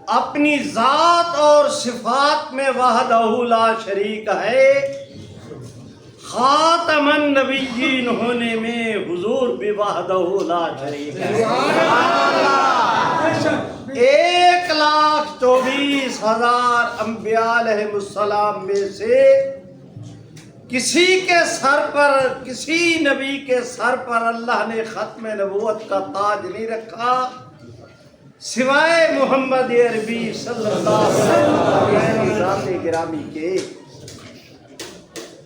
اپنی ذات اور صفات میں وحدہ لا شریک ہے، خاتم النبیین ہونے میں حضور بھی وحدہ لا شریک ہے۔ 1,24,000 انبیاء علیہ السلام میں سے کسی کے سر پر، کسی نبی کے سر پر اللہ نے ختم نبوت کا تاج نہیں رکھا سوائے محمد عربی صلی اللہ علیہ وسلم گرامی کے۔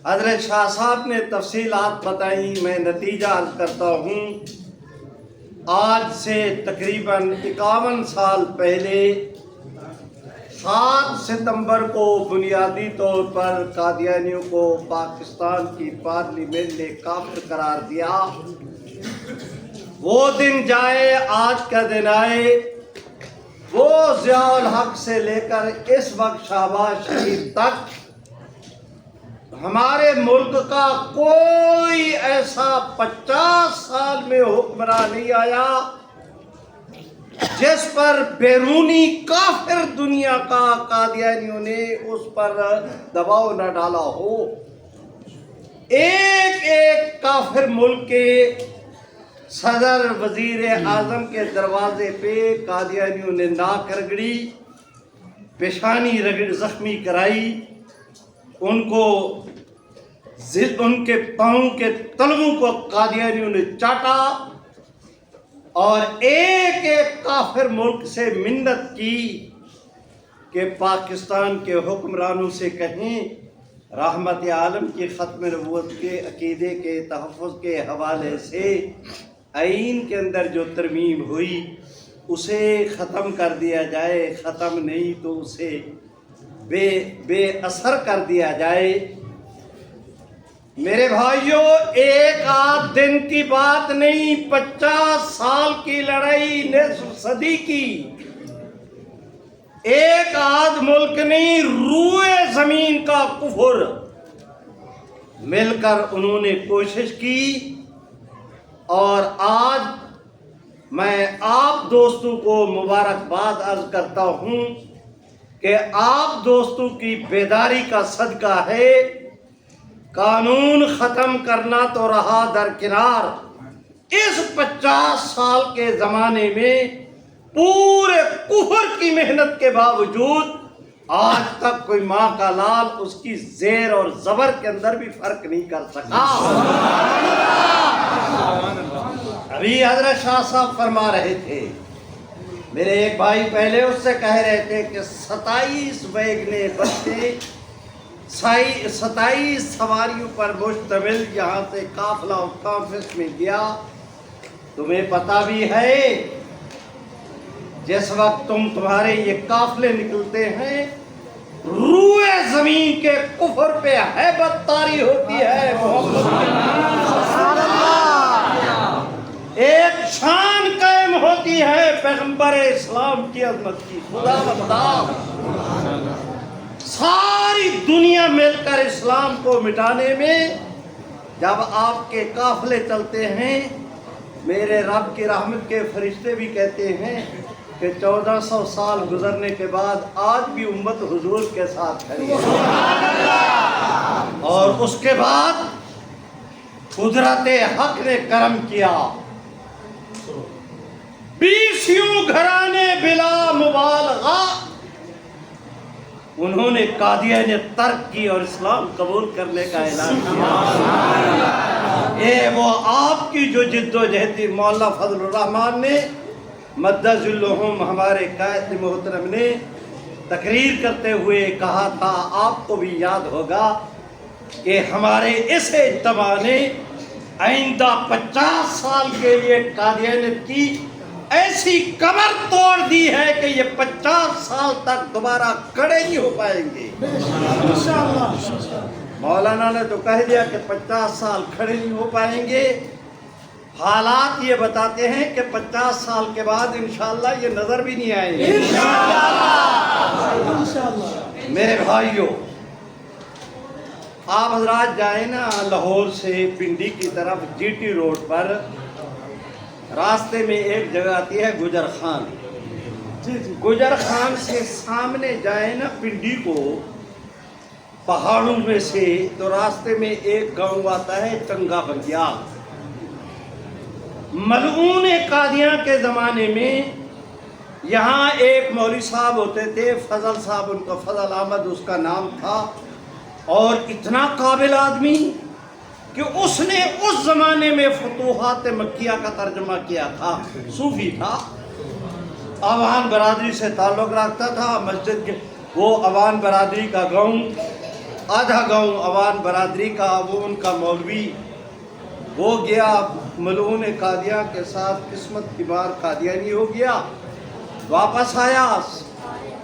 حضرت شاہ صاحب نے تفصیلات بتائیں، میں نتیجہ عرض کرتا ہوں۔ آج سے تقریباً 51 سال پہلے 7 ستمبر کو بنیادی طور پر قادیانیوں کو پاکستان کی پارلیمنٹ نے کافر قرار دیا۔ وہ دن جائے، آج کا دن آئے، وہ ضیاء الحق سے لے کر اس وقت شہباز شریف تک ہمارے ملک کا کوئی ایسا 50 سال میں حکمراں نہیں آیا جس پر بیرونی کافر دنیا کا قادیانیوں نے اس پر دباؤ نہ ڈالا ہو۔ ایک ایک کافر ملک کے صدر وزیر اعظم کے دروازے پہ قادیانیوں نے ناک رگڑی، پیشانی زخمی کرائی، ان کے پاؤں کے تلووں کو قادیانیوں نے چاٹا، اور ایک ایک کافر ملک سے منت کی کہ پاکستان کے حکمرانوں سے کہیں رحمت عالم کی ختم نبوت کے عقیدے کے تحفظ کے حوالے سے آئین کے اندر جو ترمیم ہوئی اسے ختم کر دیا جائے، ختم نہیں تو اسے بے اثر کر دیا جائے۔ میرے بھائیوں، ایک آدھ دن کی بات نہیں، 50 سال کی لڑائی، نصف صدی کی، ایک آدھ ملک نہیں، روئے زمین کا کفر مل کر انہوں نے کوشش کی۔ اور آج میں آپ دوستوں کو مبارکباد عرض کرتا ہوں کہ آپ دوستوں کی بیداری کا صدقہ ہے، قانون ختم کرنا تو رہا درکنار، اس 50 سال کے زمانے میں پورے کفر کی محنت کے باوجود آج تک کوئی ماں کا لال اس کی زیر اور زبر کے اندر بھی فرق نہیں کر سکا۔ ابھی حضرت شاہ صاحب فرما رہے تھے، میرے ایک بھائی پہلے اس سے کہہ رہے تھے کہ 27 ویگنے بسیں 27 سواریوں پر مشتمل یہاں سے قافلہ آف کانفرنس میں گیا۔ تمہیں پتہ بھی ہے جس وقت تمہارے یہ قافلے نکلتے ہیں روئے زمین کے کفر پہ ہیبت طاری ہوتی ہے، ایک شان قائم ہوتی ہے پیغمبر اسلام کی عظمت کی۔ خدا بندہ ساری دنیا مل کر اسلام کو مٹانے میں جب آپ کے قافلے چلتے ہیں، میرے رب کی رحمت کے فرشتے بھی کہتے ہیں کہ 1400 سال گزرنے کے بعد آج بھی امت حضور کے ساتھ کھڑی ہے۔ اور اس کے بعد قدرت حق نے کرم کیا، 20 گھرانے بلا مبالغہ انہوں نے قادیانیت ترک کی اور اسلام قبول کرنے کا اعلان کیا۔ یہ وہ آپ کی جو جد و جہد تھی، مولانا فضل الرحمان نے مدد اللہم ہمارے قائد محترم نے تقریر کرتے ہوئے کہا تھا، آپ کو بھی یاد ہوگا کہ ہمارے اس اجتماع نے آئندہ 50 سال کے لیے قادیانیت کی ایسی کمر توڑ دی ہے کہ یہ 50 سال تک دوبارہ کھڑے نہیں ہو پائیں گے۔ مولانا نے تو کہہ دیا کہ 50 سال کھڑے نہیں ہو پائیں گے، حالات یہ بتاتے ہیں کہ 50 سال کے بعد انشاءاللہ یہ نظر بھی نہیں آئیں گے۔ میرے بھائیوں، آپ حضرات جائیں نا لاہور سے پنڈی کی طرف جی ٹی روڈ پر، راستے میں ایک جگہ آتی ہے گجر خان، گجر خان سے سامنے جائے نا پنڈی کو پہاڑوں میں سے، تو راستے میں ایک گاؤں آتا ہے چنگا بنگیا۔ ملعون قادیاں کے زمانے میں یہاں ایک مولوی صاحب ہوتے تھے، فضل صاحب، ان کا فضل احمد اس کا نام تھا، اور اتنا قابل آدمی کہ اس نے اس زمانے میں فتوحات مکیہ کا ترجمہ کیا تھا، صوفی تھا، آوان برادری سے تعلق رکھتا تھا۔ مسجد کے وہ آوان برادری کا گاؤں، آدھا گاؤں آوان برادری کا، وہ ان کا مولوی، وہ گیا ملعون قادیاں کے ساتھ، قسمت کی بار قادیانی ہو گیا، واپس آیا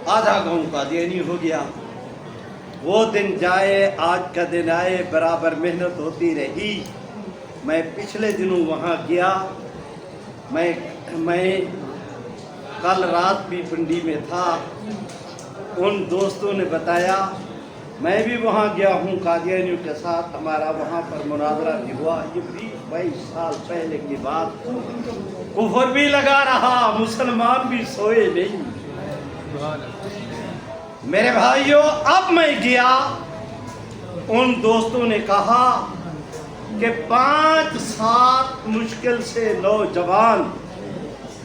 آدھا گاؤں قادیانی ہو گیا۔ وہ دن جائے آج کا دن آئے، برابر محنت ہوتی رہی۔ میں پچھلے دنوں وہاں گیا، میں کل رات بھی پنڈی میں تھا، ان دوستوں نے بتایا، میں بھی وہاں گیا ہوں قادیانیوں کے ساتھ، ہمارا وہاں پر مناظرہ بھی ہوا، یہ 20-22 سال پہلے کی بات۔ کفر بھی لگا رہا، مسلمان بھی سوئے نہیں۔ میرے بھائیوں، اب میں گیا، ان دوستوں نے کہا کہ 5-7 مشکل سے نوجوان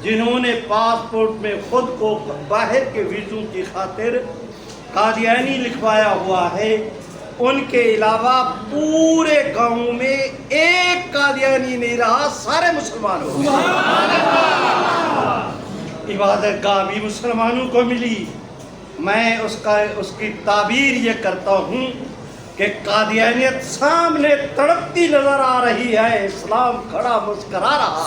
جنہوں نے پاسپورٹ میں خود کو باہر کے ویزوں کی خاطر قادیانی لکھوایا ہوا ہے، ان کے علاوہ پورے گاؤں میں ایک قادیانی نہیں رہا، سارے مسلمان ہو گئے۔ عبادت گاہ بھی مسلمانوں کو ملی۔ میں اس کی تعبیر یہ کرتا ہوں کہ قادیانیت سامنے تڑپتی نظر آ رہی ہے، اسلام کھڑا مسکرا رہا۔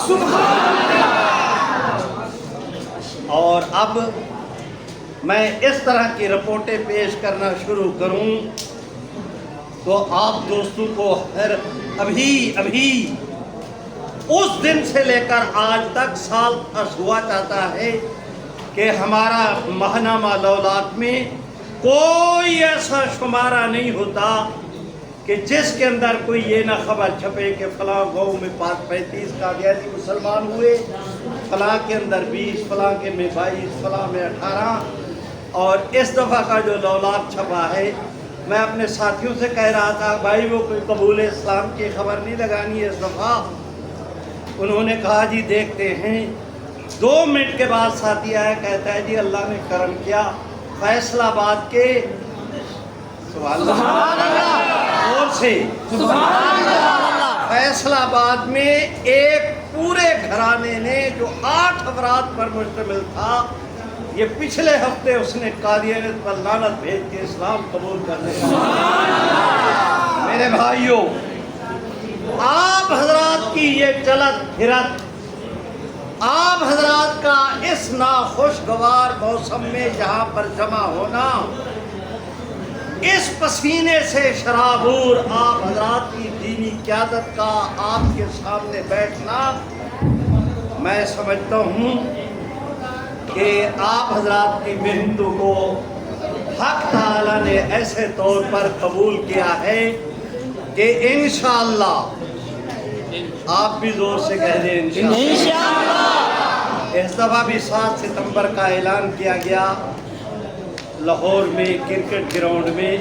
اور اب میں اس طرح کی رپورٹیں پیش کرنا شروع کروں تو آپ دوستوں کو ابھی اس دن سے لے کر آج تک سال ہوا چاہتا ہے کہ ہمارا ماہنامہ لولاک میں کوئی ایسا شمارہ نہیں ہوتا کہ جس کے اندر کوئی یہ نہ خبر چھپے کہ فلاں گاؤں میں 35 قادیانی مسلمان ہوئے، فلاں کے اندر 20، فلاں کے میں 22، فلاں میں 18۔ اور اس دفعہ کا جو لولاک چھپا ہے، میں اپنے ساتھیوں سے کہہ رہا تھا، بھائی وہ کوئی قبول اسلام کی خبر نہیں لگانی ہے اس دفعہ۔ انہوں نے کہا جی دیکھتے ہیں۔ 2 منٹ کے بعد ساتھی آیا، کہتا ہے جی اللہ نے کرم کیا، فیصل آباد کے سبحان اللہ اور سے فیصل آباد میں ایک پورے گھرانے نے جو 8 افراد پر مشتمل تھا، یہ پچھلے ہفتے اس نے قادیانیت پر لعنت بھیج کے اسلام قبول کرنے کا۔ میرے بھائیوں، آپ حضرات کی یہ چلت پھرت، آپ حضرات کا اس ناخوشگوار موسم میں یہاں پر جمع ہونا، اس پسینے سے شرابور آپ حضرات کی دینی قیادت کا آپ کے سامنے بیٹھنا، میں سمجھتا ہوں کہ آپ حضرات کی محنتوں کو حق تعالیٰ نے ایسے طور پر قبول کیا ہے کہ انشاءاللہ، آپ بھی زور سے کہہ دیں انشاءاللہ، اس دفعہ بھی 7 ستمبر کا اعلان کیا گیا لاہور میں کرکٹ گراؤنڈ میں۔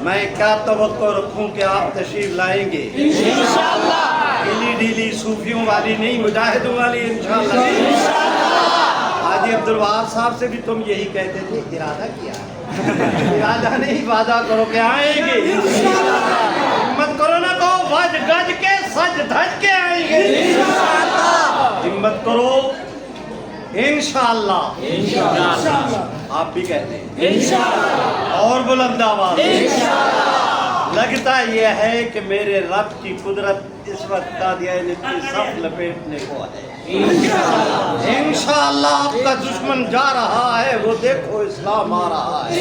میں کیا توقع رکھوں کہ آپ تشریف لائیں گے انشاءاللہ، ڈیلی ڈیلی صوفیوں والی نہیں، مجاہدوں والی انشاءاللہ۔ حاجی عبدالوہاب صاحب سے بھی تم یہی کہتے تھے، ارادہ کیا ہے، ارادہ نہیں، وعدہ کرو کہ آئیں گے ہمت کرو نہ تو وج گج کے سج دھج کے آئیں گے ہمت کرو انشاءاللہ۔ آپ بھی کہتے ہیں انشاءاللہ، اور بلند آواز لگتا یہ ہے کہ میرے رب کی قدرت اس وقت قادیانیت کی صف لپیٹنے کو ہے انشاءاللہ۔ آپ کا دشمن جا رہا ہے، وہ دیکھو اسلام آ رہا ہے۔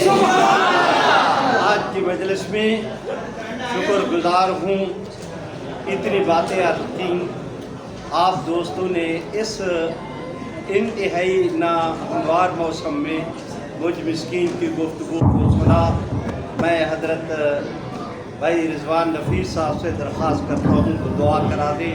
آج کی مجلس میں شکر گزار ہوں، اتنی باتیں کی آپ دوستوں نے اس انتہائی ناہموار موسم میں مجھ مسکین کی گفتگو کو سنا۔ میں حضرت بھائی رضوان نفیس صاحب سے درخواست کرتا ہوں کہ دعا کرا دیں۔